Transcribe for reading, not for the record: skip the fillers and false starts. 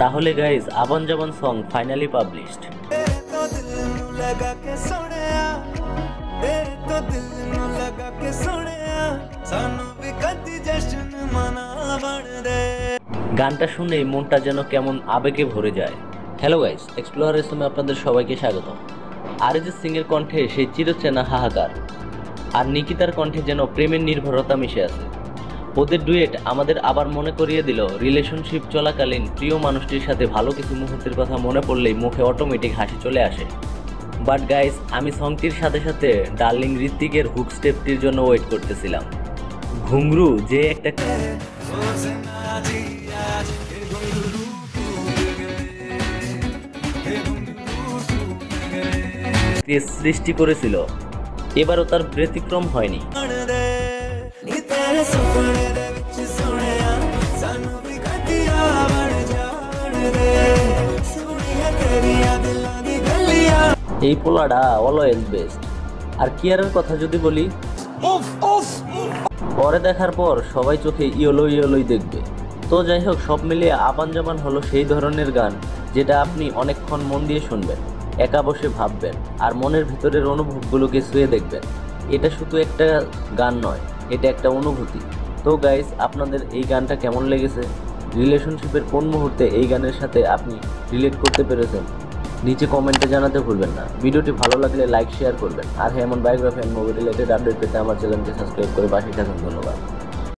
তাহলে গাইস আবান জাবান song finally published. গানটা শুনে মনটা যেন কেমন আবেগে ভরে যায়। হ্যালো গাইস, এক্সপ্লোরার এসমে আপনাদের সবাইকে স্বাগত। অরিজিৎ সিং এর কণ্ঠে সেই চিরচেনা হাহাকার, আর নিকিতার কণ্ঠে যেন প্রেমের নির্ভরতা মিশে আছে। ওদের ডুয়েট আমাদের আবার মনে করিয়ে দিল রিলেশনশিপ চলাকালীন প্রিয় মানুষটির সাথে ভালো কিছু মুহূর্তের কথা মনে পড়লেই মুখে অটোমেটিক হাসি চলে আসে। বাট গাইস, আমি সংটির সাথে সাথে ডার্লিং ঋত্বিকের হুক স্টেপটির জন্য ওয়েট করতেছিলাম। ঘুংরু যে একটা সৃষ্টি করেছিল, এবারও তার ব্যতিক্রম হয়নি। এই পোলাটা অলওয়েজ বেস্ট। আর কিয়ারের কথা যদি বলি, পরে দেখার পর সবাই চোখে ইয়েলো ইয়েলোই দেখবে। তো যাই হোক, সব মিলিয়ে আবান জাবান হলো সেই ধরনের গান যেটা আপনি অনেকক্ষণ মন দিয়ে শুনবেন, একা বসে ভাববেন আর মনের ভিতরের অনুভবগুলোকে ছুঁয়ে দেখবেন। এটা শুধু একটা গান নয়, এটা একটা অনুভূতি। তো গাইস, আপনাদের এই গানটা কেমন লেগেছে? রিলেশনশিপের কোন মুহূর্তে এই গানের সাথে আপনি রিলেট করতে পেরেছেন? নিচে কমেন্টে জানাতে ভুলবেন না। ভিডিওটি ভালো লাগলে লাইক শেয়ার করবেন। আর এমন biography and movie related update পেতে আমার চ্যানেলকে সাবস্ক্রাইব করে পাশে থাকুন। ধন্যবাদ।